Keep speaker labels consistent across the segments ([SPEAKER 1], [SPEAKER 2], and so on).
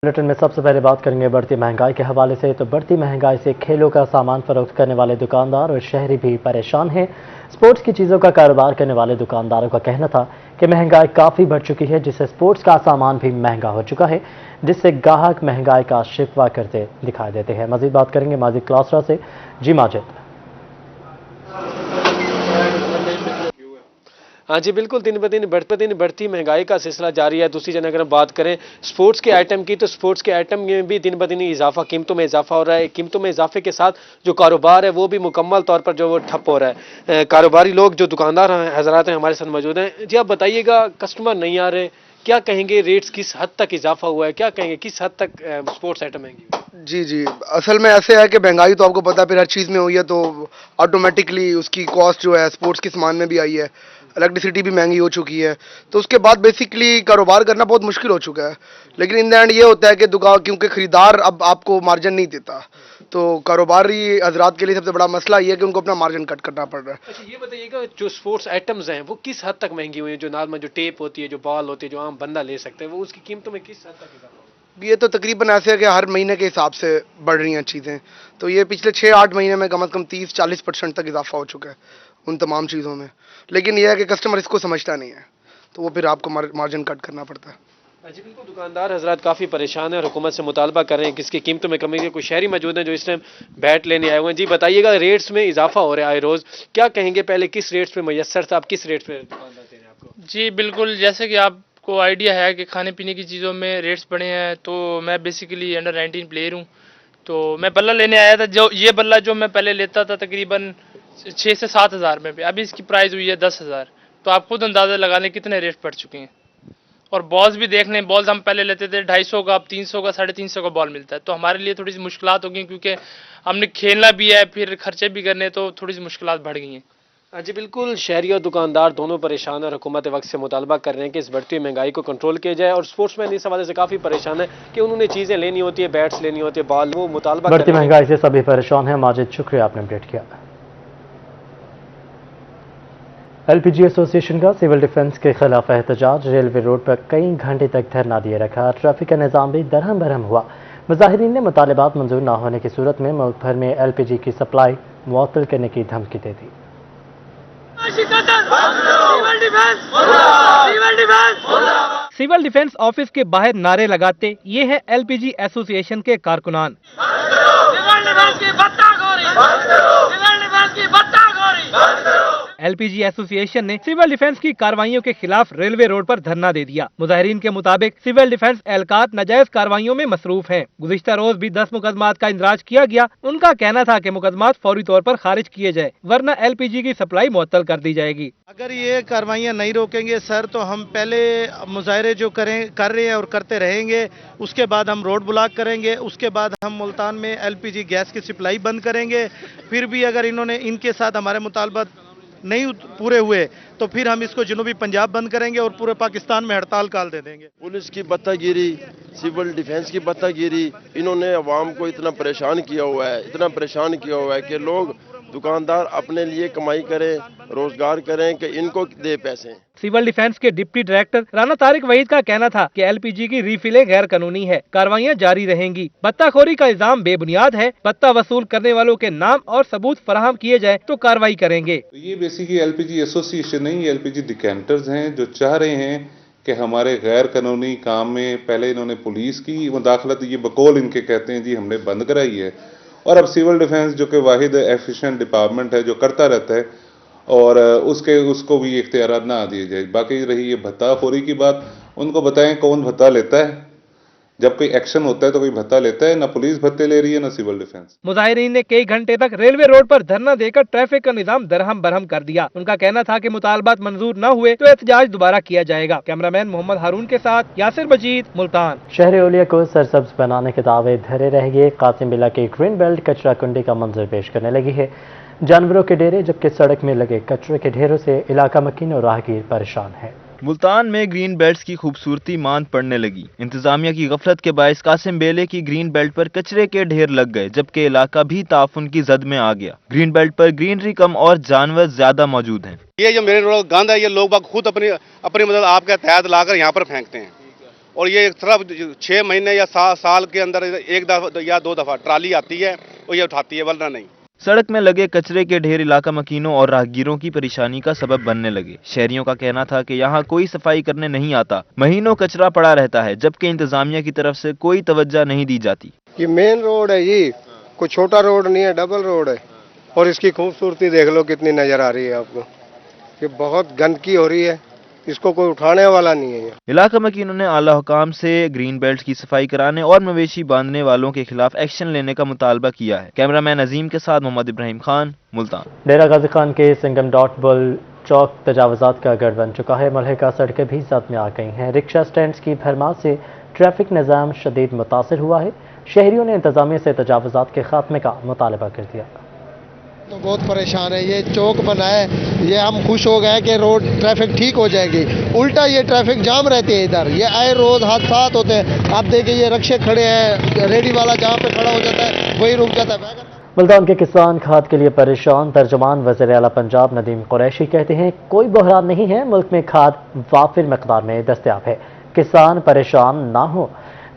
[SPEAKER 1] Bulletin में सबसे पहले बात करेंगे बढ़ती महंगाई के हवाले से। तो बढ़ती महंगाई से खेलों का सामान फरोख्त करने वाले दुकानदार और शहरी भी परेशान हैं। स्पोर्ट्स की चीज़ों का कारोबार करने वाले दुकानदारों का कहना था कि महंगाई काफ़ी बढ़ चुकी है, जिससे स्पोर्ट्स का सामान भी महंगा हो चुका है, जिससे ग्राहक महंगाई का शिकवा करते दिखाई देते हैं। मजीद बात करेंगे माजिद क्लासरा से। जी माजिद।
[SPEAKER 2] हाँ जी बिल्कुल, दिन ब दिन बढ़ती महंगाई का सिलसिला जारी है। दूसरी जगह अगर हम बात करें स्पोर्ट्स के आइटम की, तो स्पोर्ट्स के आइटम में भी दिन ब दिन इजाफा, कीमतों में इजाफा हो रहा है। कीमतों में इजाफे के साथ जो कारोबार है वो भी मुकम्मल तौर पर जो वो ठप हो रहा है। कारोबारी लोग, जो दुकानदार हजरात हैं, हमारे साथ मौजूद हैं। जी आप बताइएगा, कस्टमर नहीं आ रहे, क्या कहेंगे, रेट्स किस हद तक इजाफा हुआ है, क्या कहेंगे, किस हद तक स्पोर्ट्स आइटम महंगी?
[SPEAKER 3] जी, असल में ऐसे है कि महंगाई तो आपको पता है फिर हर चीज़ में हुई है, तो ऑटोमेटिकली उसकी कॉस्ट जो है स्पोर्ट्स के सामान में भी आई है। इलेक्ट्रिसिटी भी महंगी हो चुकी है, तो उसके बाद बेसिकली कारोबार करना बहुत मुश्किल हो चुका है। लेकिन इन द एंड ये होता है कि दुकान, क्योंकि खरीदार अब आपको मार्जिन नहीं देता, तो कारोबारी हजरात के लिए सबसे बड़ा मसला ये है कि उनको अपना मार्जिन कट करना पड़ रहा है।
[SPEAKER 2] अच्छा ये बताइएगा, जो स्पोर्ट्स आइटम्स हैं वो किस हद तक महंगी हुई है? जो नॉर्मल जो टेप होती है, जो बॉल होती है, जो आम बंदा ले सकते हैं, वो उसकी कीमतों में किस हद तक इजाफा हुआ?
[SPEAKER 3] ये तो तकरीबन ऐसे है कि हर महीने के हिसाब से बढ़ रही हैं चीज़ें, तो ये पिछले 6-8 महीने में कम से कम 30-40% तक इजाफा हो चुका है उन तमाम चीज़ों में। लेकिन यह है कि कस्टमर इसको समझता नहीं है, तो वो फिर आपको मार्जिन कट करना पड़ता है।
[SPEAKER 2] जी बिल्कुल, दुकानदार हजरात काफ़ी परेशान हैं और हुकूमत से मुतालबा कर रहे हैं कि इसकी कीमतों में कमी के। कुछ शहरी मौजूद हैं जो इस टाइम बैट लेने आए हुए हैं। जी बताइएगा, रेट्स में इजाफा हो रहा है आए रोज़, क्या कहेंगे, पहले किस रेट्स पे मैसर था, अब किस रेट पे दुकानदार दे रहे हैं आपको?
[SPEAKER 4] जी बिल्कुल, जैसे कि आपको आइडिया है कि खाने पीने की चीज़ों में रेट्स बढ़े हैं, तो मैं बेसिकली अंडर 19 प्लेयर हूँ, तो मैं बल्ला लेने आया था। जो ये बल्ला जो मैं पहले लेता था तकरीबन 6 से 7 हज़ार में, अभी इसकी प्राइस हुई है 10,000। तो आप खुद अंदाज़ा लगा लें कितने रेट बढ़ चुके हैं। और बॉल्स भी देख लें, बॉल्स हम पहले लेते थे 250 का, अब 300 का, 350 का बॉल मिलता है। तो हमारे लिए थोड़ी सी मुश्किलात हो गई, क्योंकि हमने खेलना भी है, फिर खर्चे भी करने, तो थोड़ी सी मुश्किलात बढ़ गई हैं।
[SPEAKER 2] जी बिल्कुल, शहरी और दुकानदार दोनों परेशान हैं और हुकूमत वक्त से मुतालबा कर रहे हैं कि इस बढ़ती हुई महंगाई को कंट्रोल किया जाए। और स्पोर्ट्समैन इस हवाले से काफ़ी परेशान है कि उन्होंने चीज़ें लेनी होती है, बैट्स लेनी होती है, बॉल, वो मुतालबा
[SPEAKER 1] बढ़ती महंगाई से सभी परेशान हैं। माजिद, शुक्रिया, आपने अपडेट किया। एलपीजी एसोसिएशन का सिविल डिफेंस के खिलाफ एहतजाज, रेलवे रोड पर कई घंटे तक धरना दिए रखा। ट्रैफिक का निज़ाम भी दरहम बरहम हुआ। मुजाहिरीन ने मुतालबात मंजूर न होने की सूरत में मुल्क भर में एलपीजी की सप्लाई मुअत्तल करने की धमकी दे दी।
[SPEAKER 5] सिविल डिफेंस ऑफिस के बाहर नारे लगाते ये है एलपीजी एसोसिएशन के कारकुनान। एलपीजी एसोसिएशन ने सिविल डिफेंस की कार्रवाइयों के खिलाफ रेलवे रोड पर धरना दे दिया। मुजाहिरीन के मुताबिक सिविल डिफेंस एहलकार नाजायज कार्रवाइयों में मसरूफ हैं। गुज़िश्ता रोज भी 10 मुकदमात का इंदराज किया गया। उनका कहना था कि मुकदमात फौरी तौर पर खारिज किए जाए, वरना एलपीजी की सप्लाई मुअत्तल कर दी जाएगी।
[SPEAKER 6] अगर ये कार्रवाइयाँ नहीं रोकेंगे सर, तो हम पहले मुजाहरे जो कर रहे हैं और करते रहेंगे, उसके बाद हम रोड ब्लॉक करेंगे, उसके बाद हम मुल्तान में एलपीजी गैस की सप्लाई बंद करेंगे। फिर भी अगर इनके साथ हमारे मुतालबात नहीं पूरे हुए तो फिर हम इसको जनूबी पंजाब बंद करेंगे और पूरे पाकिस्तान में हड़ताल काल दे देंगे।
[SPEAKER 7] पुलिस की बत्तागिरी, सिविल डिफेंस की बत्तागिरी, इन्होंने अवाम को इतना परेशान किया हुआ है कि लोग, दुकानदार अपने लिए कमाई करें, रोजगार करें कि इनको दे पैसे।
[SPEAKER 5] सिविल डिफेंस के डिप्टी डायरेक्टर राना तारिक वहीद का कहना था कि एलपीजी की रिफिलें गैर कानूनी है, कार्रवाइयाँ जारी रहेंगी। बत्ताखोरी का इल्जाम बेबुनियाद है। बत्ता वसूल करने वालों के नाम और सबूत फराहम किए जाए तो कार्रवाई करेंगे।
[SPEAKER 8] ये बेसिकली एलपीजी एसोसिएशन नहीं, ये एलपीजी डिकेंटर्स हैं जो चाह रहे हैं कि हमारे गैर कानूनी काम में पहले इन्होंने पुलिस की मुदाखलत, ये बकौल इनके कहते हैं जी हमने बंद कराई है, और अब सिविल डिफेंस जो कि वाहिद एफिशिएंट डिपार्टमेंट है जो करता रहता है, और उसको भी इख्तियारात ना दिए जाए। बाकी रही ये भत्ताखोरी की बात, उनको बताएं कौन भत्ता लेता है। जब कोई एक्शन होता है तो कोई भत्ता लेता है, ना पुलिस भत्ते ले रही है ना सिविल डिफेंस।
[SPEAKER 5] मुजाहिरीन ने कई घंटे तक रेलवे रोड पर धरना देकर ट्रैफिक का निजाम दरहम बरहम कर दिया। उनका कहना था कि मुतालबात मंजूर न हुए तो एहतजाज दोबारा किया जाएगा। कैमरामैन मोहम्मद हारून के साथ यासिर मजीद, मुल्तान।
[SPEAKER 1] शहर ओलिया को सरसब्ज बनाने के दावे धरे रह गए। कासिम बिला के ग्रीन बेल्ट कचरा कुंडी का मंजर पेश करने लगी है। जानवरों के डेरे, जबकि सड़क में लगे कचरे के ढेरों से इलाका मकीन और राहगीर परेशान है।
[SPEAKER 9] मुल्तान में ग्रीन बेल्ट्स की खूबसूरती मांद पड़ने लगी। इंतजामिया की गफलत के बायस कासिम बेले की ग्रीन बेल्ट पर कचरे के ढेर लग गए, जबकि इलाका भी ताफुन की जद में आ गया। ग्रीन बेल्ट पर ग्रीनरी कम और जानवर ज्यादा मौजूद हैं।
[SPEAKER 10] ये जो मेरे रोड गंद है, ये लोग बाग खुद अपनी मतलब आपके तहत लाकर यहाँ पर फेंकते हैं, اور یہ صرف 6 مہینے یا سال کے اندر ایک دفعہ یا 2 دفعہ ٹرالی آتی ہے اور یہ اٹھاتی ہے، ورنہ نہیں۔
[SPEAKER 9] سڑک میں لگے کچرے کے ڈھیر علاقہ مکینوں اور راہگیروں کی پریشانی کا سبب بننے لگے۔ شہریوں کا کہنا تھا کہ یہاں کوئی صفائی کرنے نہیں آتا، مہینوں کچرا پڑا رہتا ہے، جبکہ انتظامیہ کی طرف سے کوئی توجہ نہیں دی جاتی۔
[SPEAKER 11] یہ مین روڈ ہے، یہ کوئی چھوٹا روڈ نہیں ہے، ڈبل روڈ ہے، اور اس کی خوبصورتی دیکھ لو کتنی نظر آ رہی ہے آپ کو۔ یہ بہت گندگی ہو رہی ہے، اس کو کوئی اٹھانے والا نہیں ہے۔
[SPEAKER 9] علاقہ مکینوں نے اعلی حکام سے گرین بیلٹ کی صفائی کرانے اور مویشی باندھنے والوں کے خلاف ایکشن لینے کا مطالبہ کیا ہے۔ کیمرہ مین عظیم کے ساتھ محمد ابراہیم خان، ملتان۔
[SPEAKER 1] ڈیرہ غازی خان کے سنگم ڈاٹ بل چوک تجاوزات کا گڑھ بن چکا ہے، ملحقہ سڑکیں بھی زد میں آ گئی ہیں۔ رکشہ سٹینڈز کی بھرمار سے ٹریفک نظام شدید متاثر ہوا ہے۔ شہریوں نے انتظامیہ سے تجاوزات کے خاتمے کا مطالبہ کر دیا۔
[SPEAKER 11] تو بہت پریشان ہے، یہ چوک بنا ہے، یہ ہم خوش ہو گئے کہ روڈ ٹریفک ٹھیک ہو جائے گی، الٹا یہ ٹریفک جام رہتے ہیں ادھر، یہ آئے روز حادثات ہوتے ہیں۔ آپ دیکھیں یہ رکشے کھڑے ہیں، ریڈی والا جہاں پہ کھڑا ہو جاتا ہے وہی رک جاتا ہے۔
[SPEAKER 1] ملتان کے کسان کھاد کے لیے پریشان، ترجمان وزیر اعلیٰ پنجاب ندیم قریشی کہتے ہیں کوئی بحران نہیں ہے، ملک میں کھاد وافر مقدار میں دستیاب ہے، کسان پریشان نہ ہو۔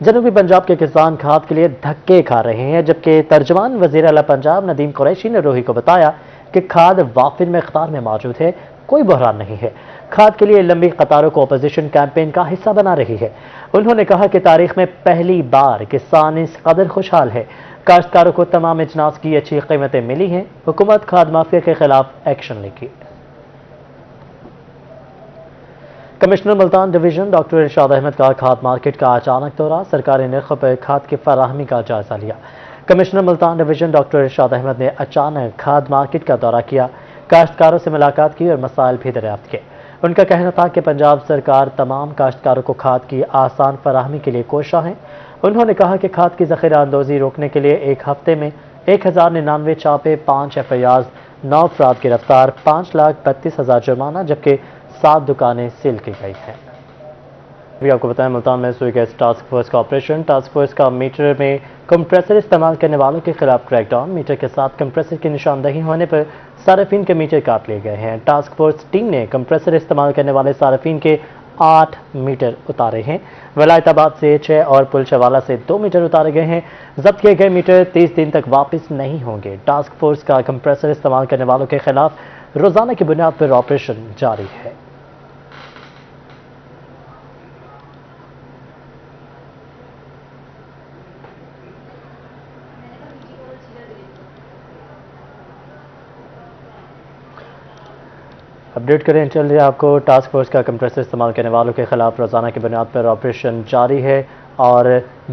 [SPEAKER 1] جنوبی پنجاب کے کسان کھاد کے لیے دھکے کھا رہے ہیں، جبکہ ترجمان وزیر اعلیٰ پنجاب ندیم قریشی نے روہی کو بتایا کہ کھاد وافر مقدار میں موجود ہے، کوئی بحران نہیں ہے۔ کھاد کے لیے لمبی قطاروں کو اپوزیشن کیمپین کا حصہ بنا رہی ہے۔ انہوں نے کہا کہ تاریخ میں پہلی بار کسان اس قدر خوشحال ہے، کاشتکاروں کو تمام اجناس کی اچھی قیمتیں ملی ہیں، حکومت کھاد مافیا کے خلاف ایکشن لے گی۔ کمشنر ملتان ڈویژن ڈاکٹر ارشاد احمد کا کھاد مارکیٹ کا اچانک دورہ، سرکاری نرخ پر کھاد کی فراہمی کا جائزہ لیا۔ کمشنر ملتان ڈویژن ڈاکٹر ارشاد احمد نے اچانک کھاد مارکیٹ کا دورہ کیا، کاشتکاروں سے ملاقات کی اور مسائل بھی دریافت کیے۔ ان کا کہنا تھا کہ پنجاب سرکار تمام کاشتکاروں کو کھاد کی آسان فراہمی کے لیے کوشاں ہے۔ انہوں نے کہا کہ کھاد کی ذخیرہ اندوزی روکنے کے لیے ایک ہفتے میں 1099 چھاپے، 5 FIRs، 9 افراد گرفتار، 5,32,000 جرمانہ، جبکہ 7 دکانیں سیل کی گئی ہیں۔ ابھی آپ کو بتائیں ملتان میں سوئی گیس ٹاسک فورس کا آپریشن، ٹاسک فورس کا میٹر میں کمپریسر استعمال کرنے والوں کے خلاف کریک ڈاؤن، میٹر کے ساتھ کمپریسر کی نشاندہی ہونے پر صارفین کے میٹر کاٹ لیے گئے ہیں۔ ٹاسک فورس ٹیم نے کمپریسر استعمال کرنے والے صارفین کے 8 میٹر اتارے ہیں، ولایت آباد سے 6 اور پل چوالہ سے 2 میٹر اتارے گئے ہیں۔ ضبط کیے گئے میٹر 30 دن تک واپس نہیں ہوں گے۔ ٹاسک فورس کا کمپریسر استعمال کرنے والوں کے خلاف روزانہ کی بنیاد پر آپریشن جاری ہے۔ اپڈیٹ کریں چلیے آپ کو، ٹاسک فورس کا کمپریسر استعمال کرنے والوں کے خلاف روزانہ کی بنیاد پر آپریشن جاری ہے اور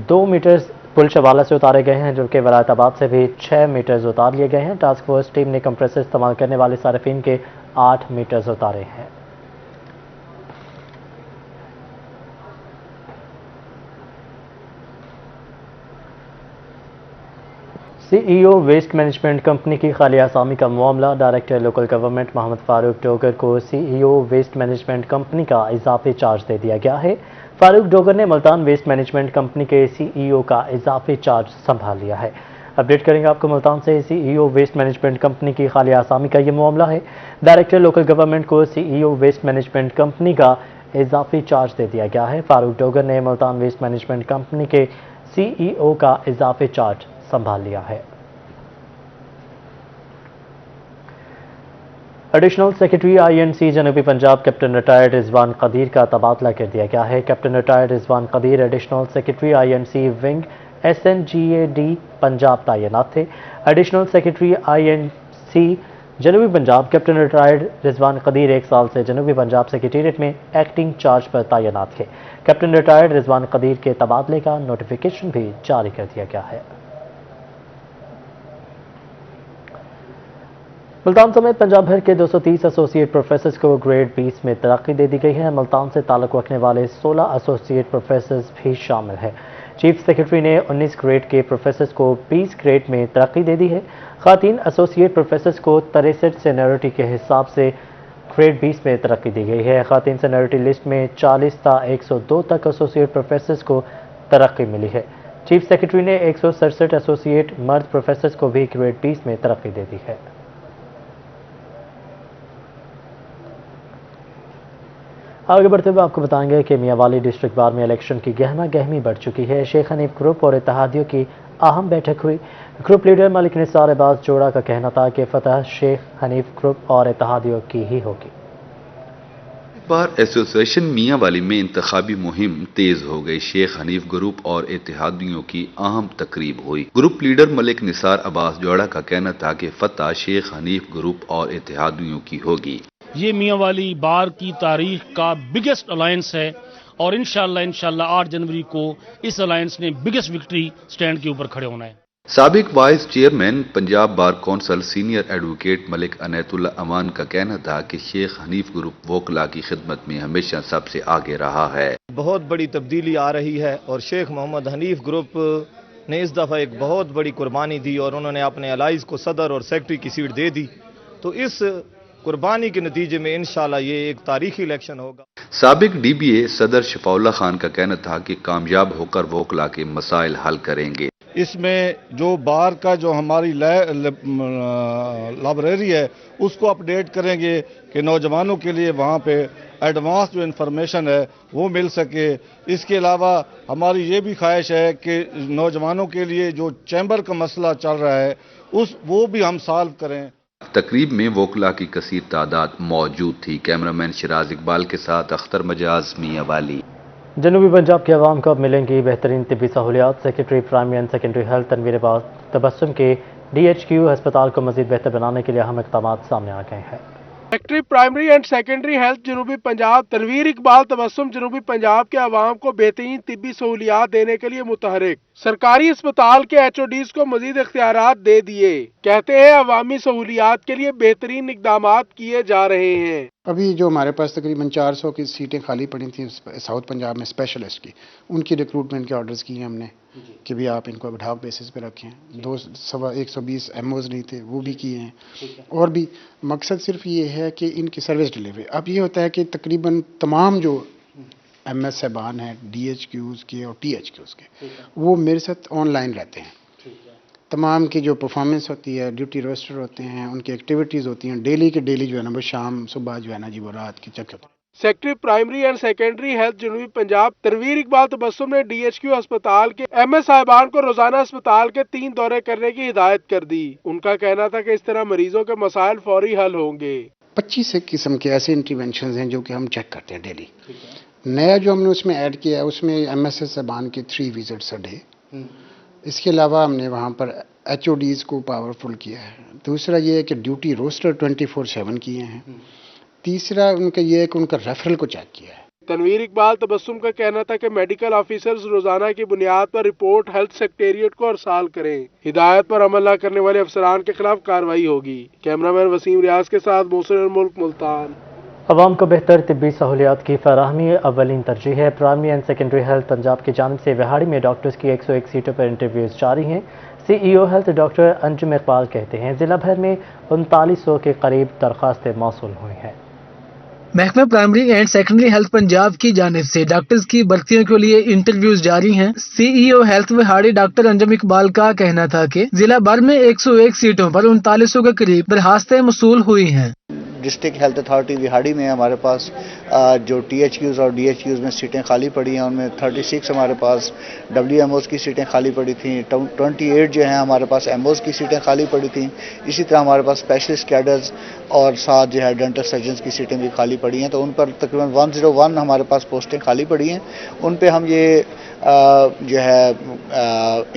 [SPEAKER 1] 2 میٹر پل چوالہ سے اتارے گئے ہیں، جبکہ ولایت آباد سے بھی 6 میٹرز اتار لیے گئے ہیں۔ ٹاسک فورس ٹیم نے کمپریسر استعمال کرنے والے صارفین کے 8 میٹرز اتارے ہیں۔ CEO ویسٹ مینجمنٹ کمپنی کی خالی اسامی کا معاملہ، ڈائریکٹر لوکل گورنمنٹ محمد فاروق ڈوگر کو CEO ویسٹ مینجمنٹ کمپنی کا اضافی چارج دے دیا گیا ہے۔ فاروق ڈوگر نے ملتان ویسٹ مینجمنٹ کمپنی کے CEO کا اضافی چارج سنبھال لیا ہے۔ اپڈیٹ کریں گے آپ کو ملتان سے، CEO ویسٹ مینجمنٹ کمپنی کی خالی اسامی کا یہ معاملہ ہے، ڈائریکٹر لوکل گورنمنٹ کو CEO ویسٹ مینجمنٹ کمپنی کا اضافی چارج دے دیا گیا ہے۔ فاروق ڈوگر نے ملتان ویسٹ مینجمنٹ کمپنی کے CEO کا اضافی چارج سنبھال لیا ہے۔ ایڈیشنل سیکرٹری INC جنوبی پنجاب کیپٹن ریٹائرڈ رضوان قدیر کا تبادلہ کر دیا گیا ہے۔ Captain retired Rizwan Qadeer additional secretary INC wing SNGAD Punjab تعینات تھے۔ ایڈیشنل سیکرٹری INC جنوبی پنجاب کیپٹن ریٹائرڈ رضوان قدیر 1 سال سے جنوبی پنجاب سیکرٹریٹ میں ایکٹنگ چارج پر تعینات تھے۔ کیپٹن ریٹائرڈ رضوان قدیر کے تبادلے کا نوٹیفیکیشن بھی جاری کر دیا گیا ہے۔ ملتان سمیت پنجاب بھر کے 230 ایسوسیٹ پروفیسرز کو گریڈ 20 میں ترقی دے دی گئی ہے۔ ملتان سے تعلق رکھنے والے 16 ایسوسیٹ پروفیسرز بھی شامل ہیں۔ چیف سیکرٹری نے 19 گریڈ کے پروفیسرز کو 20 گریڈ میں ترقی دے دی ہے۔ خواتین ایسوسیٹ پروفیسرز کو 63 سینیورٹی کے حساب سے گریڈ 20 میں ترقی دی گئی ہے۔ خواتین سینیورٹی لسٹ میں 40 تا 102 تک ایسوسیٹ پروفیسرز کو ترقی ملی ہے۔ چیف سیکرٹری نے 167 ایسوسیٹ مرد پروفیسرز کو بھی گریڈ 20 میں ترقی دے دی ہے۔ आगे बढ़ते हुए आपको बताएंगे कि मियांवाली डिस्ट्रिक्ट बार में इलेक्शन की गहमा गहमी बढ़ चुकी है। शेख हनीफ ग्रुप और इत्तेहादियों की अहम बैठक हुई। ग्रुप लीडर मलिक निसार अब्बास जोड़ा का कहना था कि फतह शेख हनीफ ग्रुप और इत्तेहादियों की ही होगी।
[SPEAKER 12] बार एसोसिएशन मियांवाली में इंतखाबी मुहिम तेज हो गई। शेख हनीफ ग्रुप और इत्तेहादियों की अहम तकरीब हुई। ग्रुप लीडर मलिक निसार अब्बास जोड़ा का कहना था कि फतह शेख हनीफ ग्रुप और इत्तेहादियों की होगी।
[SPEAKER 13] ये मियांवाली बार की तारीख का बिगेस्ट अलायंस है और इंशाल्लाह 8 जनवरी को इस अलायंस ने बिगेस्ट विक्ट्री स्टैंड के ऊपर खड़े होना है।
[SPEAKER 12] साबिक vice chairman Punjab bar council senior advocate Malik Inayatullah Aman का कहना था कि शेख हनीफ ग्रुप वोकला की खिदमत में हमेशा सबसे आगे रहा है।
[SPEAKER 14] बहुत बड़ी तब्दीली आ रही है और शेख मोहम्मद हनीफ ग्रुप ने इस दफ़ा एक बहुत बड़ी कुर्बानी दी और उन्होंने अपने अलाइज को सदर और सेक्रेटरी की सीट दे दी। तो इस कुर्बानी के नतीजे में इंशाल्लाह ये एक तारीखी इलेक्शन होगा।
[SPEAKER 12] साबिक डीबीए सदर शफाउल्ला खान का कहना था कि कामयाब होकर वोकला के मसाइल हल करेंगे।
[SPEAKER 15] इसमें जो बार का जो हमारी लाइब्रेरी है उसको अपडेट करेंगे कि नौजवानों के लिए वहाँ पे एडवांस जो इन्फॉर्मेशन है वो मिल सके। इसके अलावा हमारी ये भी ख्वाहिश है कि नौजवानों के लिए जो चैम्बर का मसला चल रहा है वो भी हम सॉल्व करें।
[SPEAKER 12] तकरीब में वोकला की कसीर तादाद मौजूद थी। कैमरामैन शिराज इकबाल के साथ अख्तर मजाज मियांवाली।
[SPEAKER 1] जनूबी पंजाब के अवाम को अब मिलेंगी बेहतरीन तिब्बी सहूलियात। Secretary primary and secondary health Tanveer Tabassum के DHQ अस्पताल को मजीद बेहतर बनाने के लिए अहम इक़दाम सामने आ गए हैं।
[SPEAKER 16] Secretary primary and secondary health जनूबी पंजाब तनवीर इकबाल तबस्सुम जनूबी पंजाब के अवाम को बेहतरीन तिब्बी सहूलियात देने के लिए मुतहरिक। सरकारी अस्पताल के HODs को मजीद इख्तियारात दे दिए। कहते हैं अवामी सहूलियात के लिए बेहतरीन इकदामात किए जा रहे हैं।
[SPEAKER 17] अभी जो हमारे पास तकरीबन 400 की सीटें खाली पड़ी थी साउथ पंजाब में स्पेशलिस्ट की, उनकी रिक्रूटमेंट के ऑर्डर्स किए हमने कि भी आप इनको एडहॉक बेसिस पे रखें। 120 MOs नहीं थे वो भी किए हैं। और भी मकसद सिर्फ ये है कि इनकी सर्विस डिलीवरी। अब ये होता है कि तकरीबन तमाम जो MS साहबान हैं DHQs के और THQs के वो मेरे साथ ऑनलाइन रहते हैं। तमाम की जो परफॉर्मेंस होती है, ड्यूटी रोस्टर होते हैं, उनकी एक्टिविटीज़ होती हैं, डेली के डेली जो है ना वो शाम सुबह जो है ना जी वो रात की चेक होते हैं।
[SPEAKER 16] Secretary primary and secondary health जनूबी पंजाब तनवीर इकबाल तबस्सुम ने DHQ अस्पताल के MS साहिबान को रोजाना अस्पताल के 3 दौरे करने की हिदायत कर दी। उनका कहना था कि इस तरह मरीजों के मसाइल फौरी हल होंगे।
[SPEAKER 17] 25 किस्म के ऐसे इंटरवेंशन हैं जो कि हम चेक करते हैं डेली। नया जो हमने उसमें ऐड किया है उसमें MS साहिबान के 3 विजिट्स अ डे। इसके अलावा हमने वहाँ पर HODs को पावरफुल किया है। दूसरा ये है कि ड्यूटी रोस्टर 24/7 किए हैं। तीसरा उनका ये है कि उनका रेफरल को चेक किया है।
[SPEAKER 16] तनवीर इकबाल तबस्सुम का कहना था कि मेडिकल ऑफिसर्स रोजाना की बुनियाद पर रिपोर्ट हेल्थ सेक्रेटेरिएट को अरसाल करें। हिदायत पर अमल न करने वाले अफसरान के खिलाफ कार्रवाई होगी। कैमरामैन वसीम रियाज के साथ मोहसिन मुल्क मुल्तान।
[SPEAKER 1] अवाम को बेहतर तिब्बी सहूलियात की फराहमी अव्वलीन तरजीह है। Primary and secondary health Punjab की जानिब से विहाड़ी में डॉक्टर्स की 101 सीटों पर इंटरव्यूज जारी हैं। CEO health doctor Anjum Iqbal कहते हैं जिला भर में 3900 के करीब दरखास्तें मौसूल हुई हैं।
[SPEAKER 18] महकमा primary and secondary health Punjab की जानिब से डॉक्टर्स की भर्तियों के लिए इंटरव्यूज जारी हैं। CEO health Vehari doctor Anjum Iqbal का कहना था कि जिला भर में 101 सीटों पर 3900 के करीब दरखास्तें मौसूल हुई हैं।
[SPEAKER 19] डिस्ट्रिक्ट हेल्थ अथॉरिटी विहाड़ी में हमारे पास जो THQs और DHQs में सीटें खाली पड़ी हैं उनमें 36 हमारे पास WMOs की सीटें खाली पड़ी थी। 28 जो हैं हमारे पास MOs की सीटें खाली पड़ी थी। इसी तरह हमारे पास स्पेशलिस्ट कैडर्स और साथ जो है डेंटल सर्जन्स की सीटें भी खाली पड़ी हैं। तो उन पर तकरीबन 101 हमारे पास पोस्टें खाली पड़ी हैं। उन पे हम ये जो है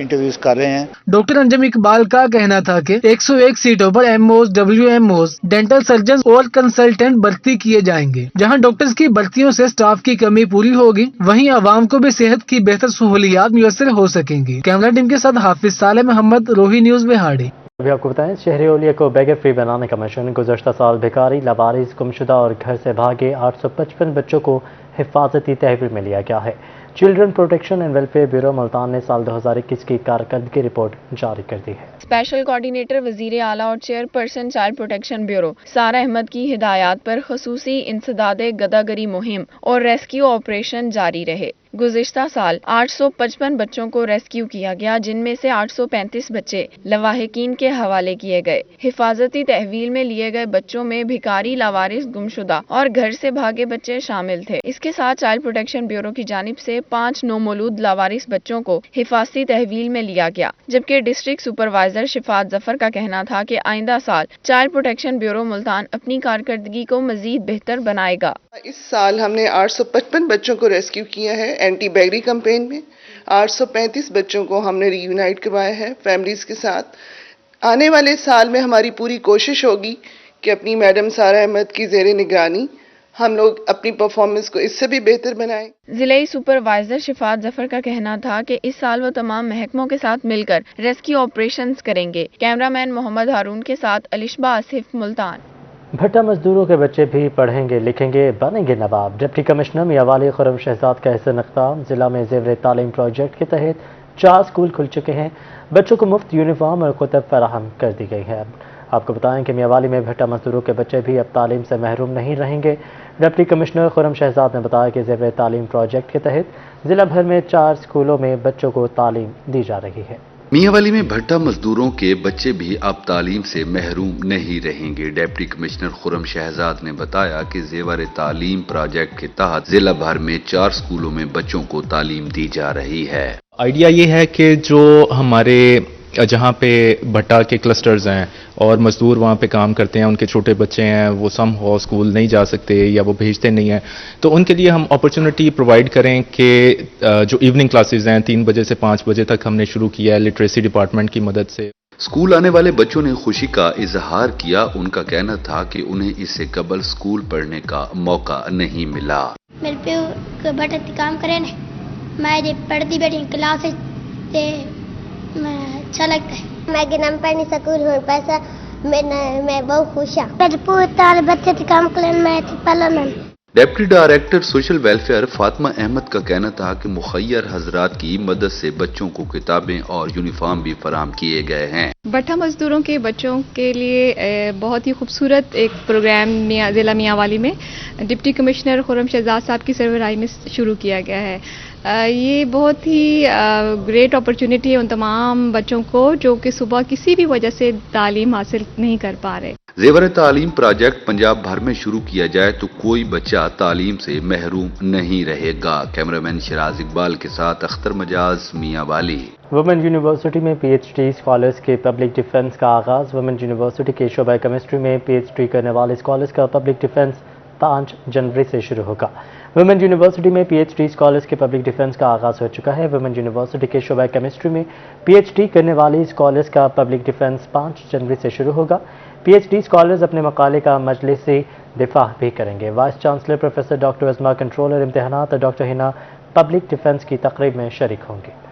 [SPEAKER 19] इंटरव्यूज कर रहे हैं।
[SPEAKER 18] डॉक्टर अंजुम इकबाल का कहना था कि 101 सीटों पर MOs, WMOs, डेंटल सर्जन और कंसल्टेंट भर्ती किए जाएंगे। जहां डॉक्टर्स की भर्तियों से स्टाफ की कमी पूरी होगी वहीं आवाम को भी सेहत की बेहतर सहूलियात मुयस्सर हो सकेंगी। कैमरा टीम के साथ हाफिज सालेह मोहम्मद, रोही न्यूज बिहाड़ी।
[SPEAKER 1] अभी आपको बताएं शहरी ओलिया को बेगर फ्री बनाने का मिशन। गुज़श्ता साल भिखारी, लवारिस, गुमशुदा और घर से भागे 855 बच्चों को हिफाजती तहवील में लिया गया है। Children protection and welfare bureau Multan ने साल 2021 की कारकर्दगी रिपोर्ट जारी कर दी है।
[SPEAKER 20] स्पेशल कोऑर्डिनेटर वजीर आला और चेयरपर्सन चाइल्ड प्रोटेक्शन ब्यूरो सारा अहमद की हिदायत पर खसूसी इंसदादे गदागरी मुहिम और रेस्क्यू ऑपरेशन जारी रहे। गुज़िश्ता साल 855 बच्चों को रेस्क्यू किया गया, जिनमें से 835 बच्चे लवाहिकीन के हवाले किए गए। हिफाजती तहवील में लिए गए बच्चों में भिखारी, लावारिस, गुमशुदा और घर से भागे बच्चे शामिल थे। इसके साथ चाइल्ड प्रोटेक्शन ब्यूरो की जानिब से 5 नौमौलूद लावारिस बच्चों को हिफाजती तहवील में लिया गया, जबकि डिस्ट्रिक्ट सुपरवाइजर शिफात जफर का कहना था कि आइंदा साल चाइल्ड प्रोटेक्शन ब्यूरो मुल्तान अपनी कारकर्दगी को मजीद बेहतर बनाएगा।
[SPEAKER 21] इस साल हमने 855 बच्चों को रेस्क्यू किया है एंटी बैगरी कैंपेन में। 835 बच्चों को हमने रीयूनाइट करवाया है फैमिलीज के साथ। आने वाले साल में हमारी पूरी कोशिश होगी कि अपनी मैडम सारा अहमद की ज़ेरे निगरानी हम लोग अपनी परफॉर्मेंस को इससे भी बेहतर बनाएं।
[SPEAKER 20] जिले सुपरवाइजर शिफात जफर का कहना था कि इस साल वो तमाम महकमों के साथ मिलकर रेस्क्यू ऑपरेशंस करेंगे। कैमरामैन मोहम्मद हारून के साथ अलिशबा आसिफ, मुल्तान।
[SPEAKER 1] भट्टा मजदूरों के बच्चे भी पढ़ेंगे, लिखेंगे, बनेंगे नवाब। डिप्टी कमिश्नर मियांवाली खुर्रम शहजाद का एहसान इक़दाम। जिला में ज़ेवर तालीम प्रोजेक्ट के तहत 4 स्कूल खुल चुके हैं। बच्चों को मुफ्त यूनिफॉर्म और कुतब फराहम कर दी गई है। आपको बताएं कि मियांवाली में भट्टा मजदूरों के बच्चे भी अब तालीम से महरूम नहीं रहेंगे। डिप्टी कमिश्नर खुर्रम शहजाद ने बताया कि ज़ेवर तालीम प्रोजेक्ट के तहत जिला भर में 4 स्कूलों में बच्चों को तालीम दी जा रही है।
[SPEAKER 12] मियांवाली में भट्टा मजदूरों के बच्चे भी अब तालीम से महरूम नहीं रहेंगे। डिप्टी कमिश्नर खुर्रम शहजाद ने बताया कि ज़ेवर तालीम प्रोजेक्ट के तहत जिला भर में 4 स्कूलों में बच्चों को तालीम दी जा रही है।
[SPEAKER 22] आइडिया ये है कि जो हमारे जहाँ पे भट्टा के क्लस्टर्स हैं और मजदूर वहाँ पे काम करते हैं, उनके छोटे बच्चे हैं, वो सम हो स्कूल नहीं जा सकते या वो भेजते नहीं हैं, तो उनके लिए हम अपॉर्चुनिटी प्रोवाइड करें कि जो इवनिंग क्लासेस हैं 3 बजे से 5 बजे तक हमने शुरू किया है लिटरेसी डिपार्टमेंट की मदद से।
[SPEAKER 12] स्कूल आने वाले बच्चों ने खुशी का इजहार किया। उनका कहना था कि उन्हें इससे कबल स्कूल पढ़ने का मौका नहीं मिला।
[SPEAKER 23] मेरे पे बड़ा काम करे ना, मैं पढ़ती बैठी क्लास अच्छा लगता है। मैं गिनम पढ़नी स्कूल हूँ पैसा मैं बहुत खुश हूँ। मेरे पूरे बच्चे काम करें मैं पढ़ना।
[SPEAKER 12] Deputy director social welfare Fatima Ahmad का कहना था कि मुखय्यर हजरात की मदद से बच्चों को किताबें और यूनिफॉर्म भी फराहम किए गए हैं।
[SPEAKER 24] भट्टा मजदूरों के बच्चों के लिए बहुत ही खूबसूरत एक प्रोग्राम जिला मियांवाली में डिप्टी कमिश्नर खुर्रम शहजाद साहब की सरबराही में शुरू किया गया है। ये बहुत ही ग्रेट अपॉर्चुनिटी है उन तमाम बच्चों को जो कि सुबह किसी भी वजह से तालीम हासिल नहीं कर पा रहे।
[SPEAKER 12] ज़ेवर तालीम प्रोजेक्ट पंजाब भर में शुरू किया जाए तो कोई बच्चा तालीम से महरूम नहीं रहेगा। कैमरामैन शिराज इकबाल के साथ अख्तर मजाज, मियांवाली।
[SPEAKER 1] वुमेन यूनिवर्सिटी में PhD स्कॉलर्स के पब्लिक डिफेंस का आगाज़। वुमेन यूनिवर्सिटी के शोबा केमिस्ट्री में PhD करने वाले स्कॉलर्स का पब्लिक डिफेंस 5 जनवरी से शुरू होगा। वुमेन यूनिवर्सिटी में PhD स्कॉलर्स के पब्लिक डिफेंस का आगाज़ हो चुका है। वुमेन यूनिवर्सिटी के शोबा केमिस्ट्री में PhD करने वाली स्कॉलर्स का पब्लिक डिफेंस 5 जनवरी से शुरू होगा। PhD स्कॉलर्स अपने मकाले का मजलिसी दिफा भी करेंगे। Vice chancellor professor doctor Azma, controller इम्तिहानात और डॉक्टर हिना पब्लिक डिफेंस की तकरीब में शरीक होंगे।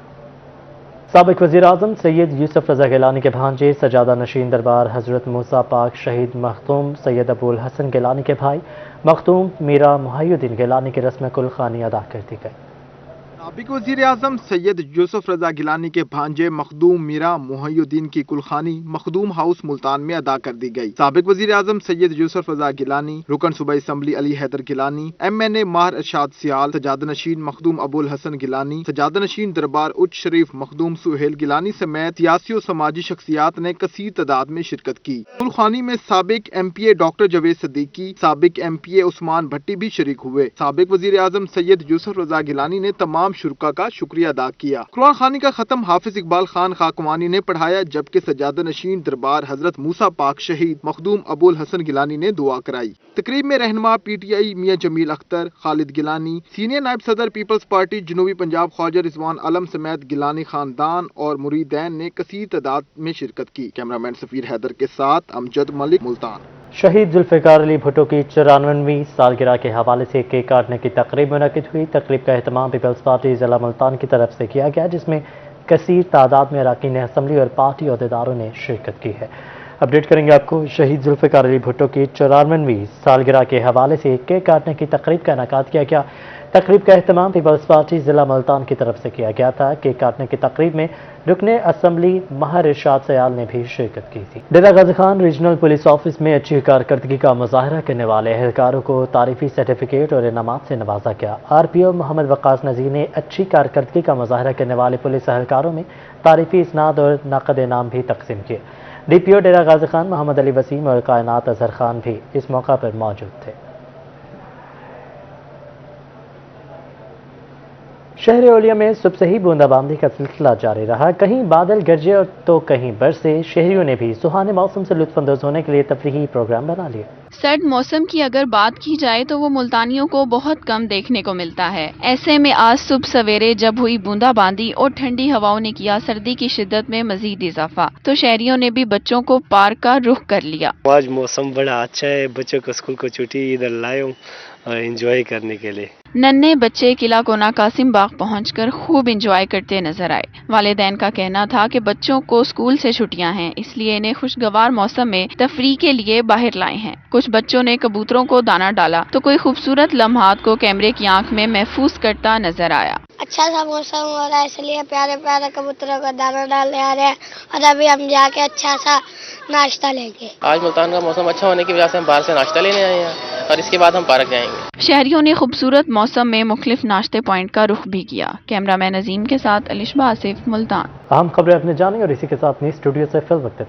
[SPEAKER 1] साबिक वज़ीर आज़म सैयद यूसुफ रज़ा गिलानी के भांजे सजादा नशीन दरबार हज़रत मूसा पाक शहीद मखदूम सैयद अबुल हसन गिलानी के भाई मखदूम मीरा मुहय्यिद्दीन गिलानी की रस्म कुलखानी अदा कर दी गई।
[SPEAKER 25] साबिक वज़ीर आज़म सैयद यूसुफ रज़ा गिलानी के भांजे मखदूम मीरा मुहय्यिद्दीन की कुलखानी मखदूम हाउस मुल्तान में अदा कर दी गई। साबिक वज़ीर आज़म सैयद यूसुफ रज़ा गिलानी, रुकन सूबाई असम्बली अली हैदर गिलानी, MNA माहर इरशाद सियाल, सजादा नशीन मखदूम अबुल हसन गिलानी, सजादा नशीन दरबार उच्च शरीफ मखदूम सुहेल गिलानी समेत सियासी और समाजी शख्सियात ने कसीर तादाद में शिरकत की। कुलखानी में साबिक MPA डॉक्टर जावेद सिद्दीकी, साबिक MPA उस्मान भट्टी भी शरीक हुए। साबिक वज़ीर आज़म सैयद यूसुफ रज़ा गिलानी ने तमाम शुरका का शुक्रिया अदा किया। कुरान खानी का खत्म हाफिज इकबाल खान खाकवानी ने पढ़ाया, जबकि सजादा नशीन दरबार हजरत मूसा पाक शहीद मखदूम अबुल हसन गिलानी ने दुआ कराई। तकरीब में रहनुमा PTI मियां जमील अख्तर, खालिद गिलानी, सीनियर नायब सदर पीपल्स पार्टी जनूबी पंजाब ख्वाजा रिजवान आलम समेत गिलानी खानदान और मुरीदैन ने कसीर तादाद में शिरकत की। कैमरामैन सफीर हैदर के साथ अमजद मलिक, मुल्तान।
[SPEAKER 1] शहीद जुल्फ़िकार अली भुट्टो की 94वीं सालगिरह के हवाले से केक काटने की तकरीब मुनक़िद हुई। तकरीब का एहतमाम पीपल्स पार्टी ज़िला मुल्तान की तरफ से किया गया, जिसमें कसीर तादाद में अरकान असम्बली और पार्टी अहदेदारों ने शिरकत की है। अपडेट करेंगे आपको। शहीद जुल्फ़िकार अली भुट्टो की 94वीं सालगिरह के हवाले से केक काटने की तकरीब का इनेकाद किया गया। तकरीब का एहतमाम पीपल्स पार्टी जिला मुल्तान की तरफ से किया गया था। केक काटने की तकरीब में रुकने असम्बली महर इरशाद सयाल ने भी शिरकत की थी। डेरा Ghazi Khan regional police office में अच्छी कारकर्दगी का मुजाहरा करने वाले एहलकारों को तारीफी सर्टिफिकेट और इनामात से नवाजा गया। RPO मोहम्मद वकास नजीर ने अच्छी कारकर्दगी का मुजाहरा करने वाले पुलिस एहलकारों में तारीफी इसनाद और नकद इनाम भी तकसीम किए। DPO डेरा गाजी खान मोहम्मद अली वसीम और कायनात अजहर खान भी इस मौका पर मौजूद थे। शहर ओलिया में सुबह से ही बूंदाबांदी का सिलसिला जारी रहा। कहीं बादल गरजे और तो कहीं बरसे। शहरियों ने भी सुहाने मौसम से लुत्फानंदोज होने के लिए तफरीही प्रोग्राम बना लिए।
[SPEAKER 20] सर्द मौसम की अगर बात की जाए तो वो मुल्तानियों को बहुत कम देखने को मिलता है। ऐसे में आज सुबह सवेरे जब हुई बूंदाबांदी और ठंडी हवाओं ने किया सर्दी की शिद्दत में मजीद इजाफा, तो शहरियों ने भी बच्चों को पार्क का रुख कर लिया।
[SPEAKER 2] आज मौसम बड़ा अच्छा है, बच्चों को स्कूल को छुट्टी इधर लाए हूँ एंजॉय करने के लिए।
[SPEAKER 20] नन्हे बच्चे किला कोना कासिम बाग पहुंचकर खूब एंजॉय करते नजर आए। वालिदैन का कहना था कि बच्चों को स्कूल से छुट्टियां हैं, इसलिए इन्हें खुशगवार मौसम में तफरीह के लिए बाहर लाए हैं। कुछ बच्चों ने कबूतरों को दाना डाला तो कोई खूबसूरत लम्हात को कैमरे की आंख में महफूज करता नजर आया।
[SPEAKER 23] अच्छा सा मौसम हो रहा है, इसलिए प्यारे प्यारे कबूतरों को दाना डालने आ रहे हैं और अभी हम जाके अच्छा सा नाश्ता लेंगे।
[SPEAKER 3] आज मुल्तान का मौसम अच्छा होने की वजह से हम बाहर से नाश्ता लेने आए हैं और इसके बाद हम पार्क जाएंगे।
[SPEAKER 20] शहरियों ने खूबसूरत मौसम में मुख्तलिफ नाश्ते पॉइंट का रुख भी किया। कैमरामैन अजीम के साथ अलिशबा आसिफ, मुल्तान।
[SPEAKER 1] अहम खबरें अपने जानें और इसी के साथ स्टूडियो से फिल वक्त